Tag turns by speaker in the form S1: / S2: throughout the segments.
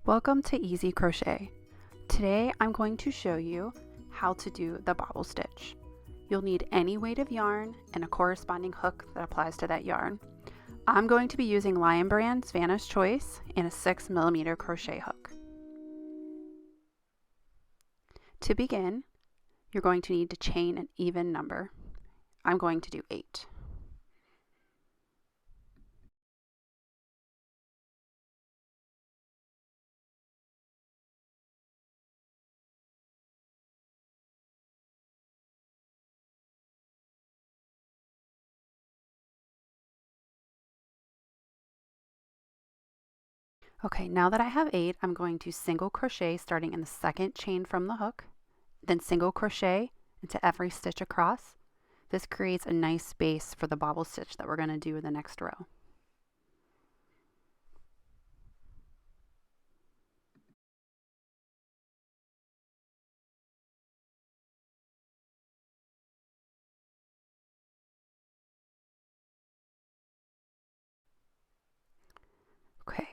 S1: Welcome to Easy Crochet. Today I'm going to show you how to do the bobble stitch. You'll need any weight of yarn and a corresponding hook that applies to that yarn. I'm going to be using Lion Brand's Vanna's Choice and a 6mm crochet hook. To begin, you're going to need to chain an even number. I'm going to do 8. Okay, now that I have 8, I'm going to single crochet starting in the second chain from the hook, then single crochet into every stitch across. This creates a nice base for the bobble stitch that we're going to do in the next row. Okay,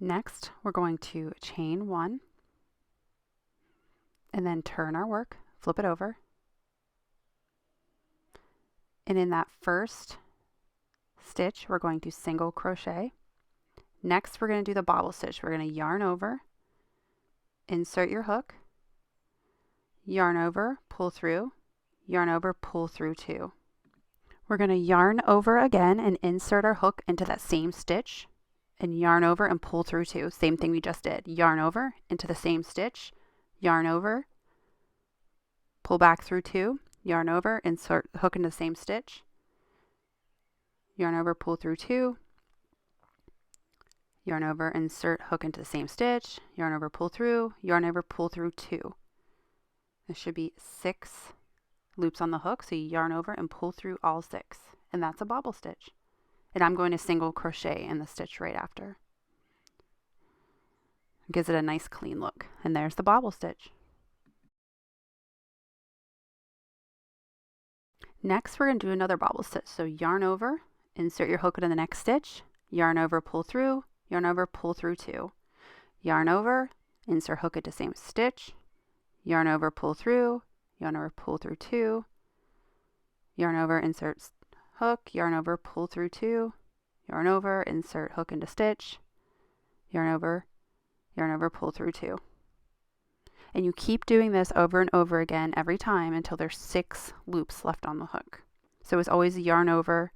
S1: next we're going to chain 1 and then turn our work, flip it over, and in that first stitch we're going to single crochet. Next we're going to do the bobble stitch. We're going to yarn over, insert your hook, yarn over, pull through, yarn over, pull through 2. We're going to yarn over again and insert our hook into that same stitch and yarn over and pull through 2. Same thing we just did. Yarn over into the same stitch, yarn over, pull back through 2, yarn over, insert the hook into the same stitch, yarn over, pull through 2, yarn over, insert hook into the same stitch, yarn over, pull through, yarn over, pull through 2. There should be 6 loops on the hook, so you yarn over and pull through all 6, and that's a bobble stitch. And I'm going to single crochet in the stitch right after. It gives it a nice clean look, and there's the bobble stitch. Next we're going to do another bobble stitch. So yarn over, insert your hook into the next stitch, yarn over, pull through, yarn over, pull through 2. Yarn over, insert hook into same stitch, yarn over, pull through, yarn over, pull through 2, yarn over, insert hook, yarn over, pull through 2, yarn over, insert hook into stitch, yarn over, pull through 2. And you keep doing this over and over again every time until there's 6 loops left on the hook. So it's always yarn over,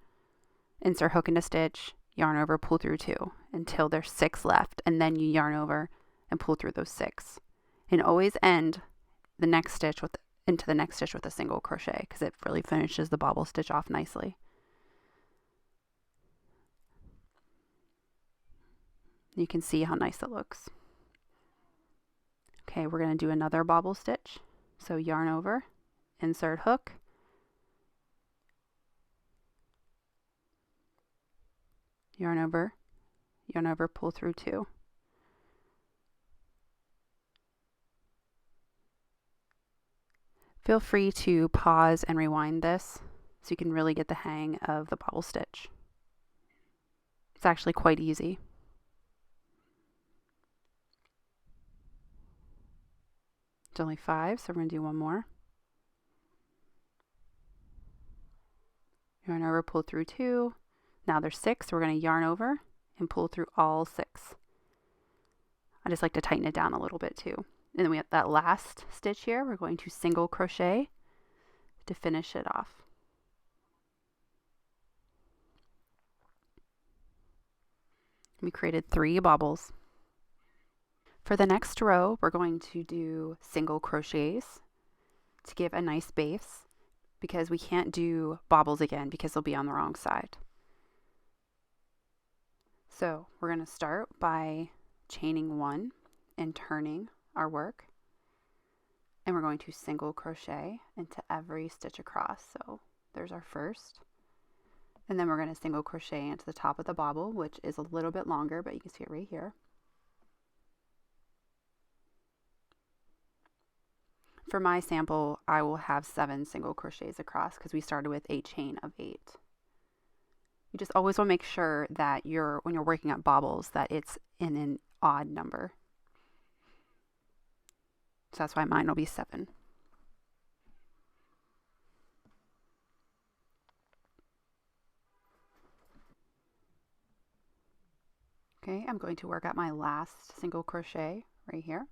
S1: insert hook into stitch, yarn over, pull through 2 until there's 6 left, and then you yarn over and pull through those 6. And always end the next stitch into the next stitch with a single crochet, because it really finishes the bobble stitch off nicely. You can see how nice it looks. Okay, we're going to do another bobble stitch. So yarn over, insert hook, yarn over, pull through 2. Feel free to pause and rewind this so you can really get the hang of the bobble stitch. It's actually quite easy. It's only 5, so we're going to do one more. Yarn over, pull through 2. Now there's 6, so we're going to yarn over and pull through all 6. I just like to tighten it down a little bit too. And then we have that last stitch here. We're going to single crochet to finish it off. We created 3 bobbles. For the next row, we're going to do single crochets to give a nice base, because we can't do bobbles again because they'll be on the wrong side. So we're going to start by chaining 1 and turning our work, and we're going to single crochet into every stitch across. So there's our first, and then we're going to single crochet into the top of the bobble, which is a little bit longer, but you can see it right here. For my sample, I will have 7 single crochets across because we started with a chain of 8. You just always want to make sure that when you're working at bobbles, that it's in an odd number. So that's why mine will be 7. Okay, I'm going to work out my last single crochet right here.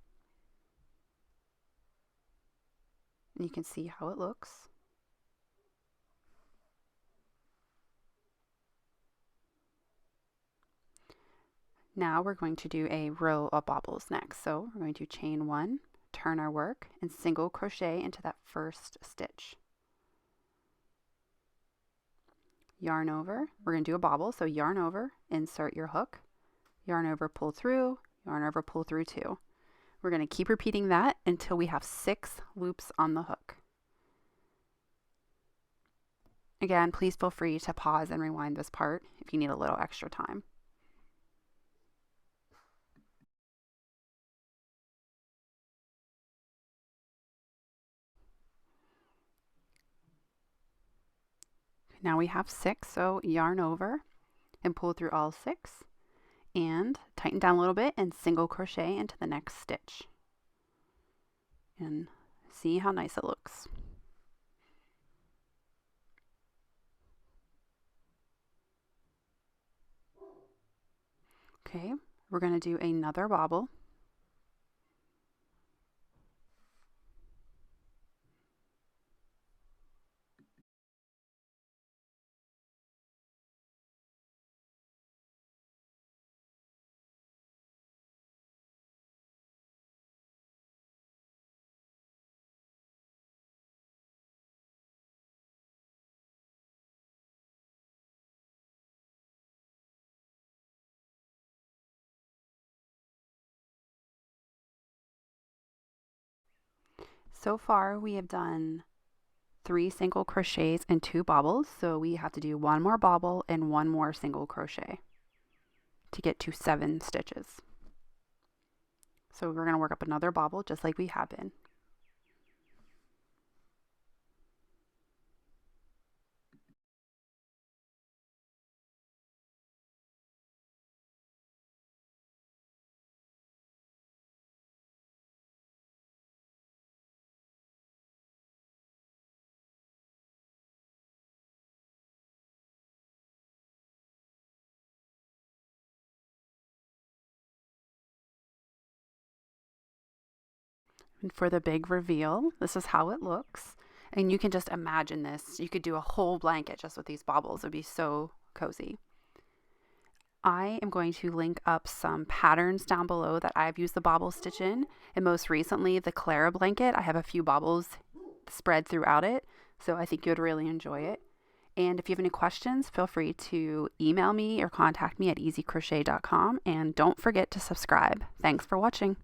S1: And you can see how it looks. Now we're going to do a row of bobbles next. So we're going to chain 1, turn our work, and single crochet into that first stitch. Yarn over. We're going to do a bobble, so yarn over, insert your hook, yarn over, pull through, yarn over, pull through 2. We're going to keep repeating that until we have 6 loops on the hook. Again, please feel free to pause and rewind this part if you need a little extra time. Now we have 6, so yarn over and pull through all 6 and tighten down a little bit and single crochet into the next stitch. And see how nice it looks. Okay, we're going to do another bobble. So far we have done 3 single crochets and 2 bobbles, so we have to do 1 more bobble and 1 more single crochet to get to 7 stitches. So we're going to work up another bobble just like we have been. And for the big reveal, this is how it looks. And you can just imagine this. You could do a whole blanket just with these bobbles. It would be so cozy. I am going to link up some patterns down below that I've used the bobble stitch in. And most recently, the Clara blanket. I have a few bobbles spread throughout it. So I think you would really enjoy it. And if you have any questions, feel free to email me or contact me at easycrochet.com. And don't forget to subscribe. Thanks for watching.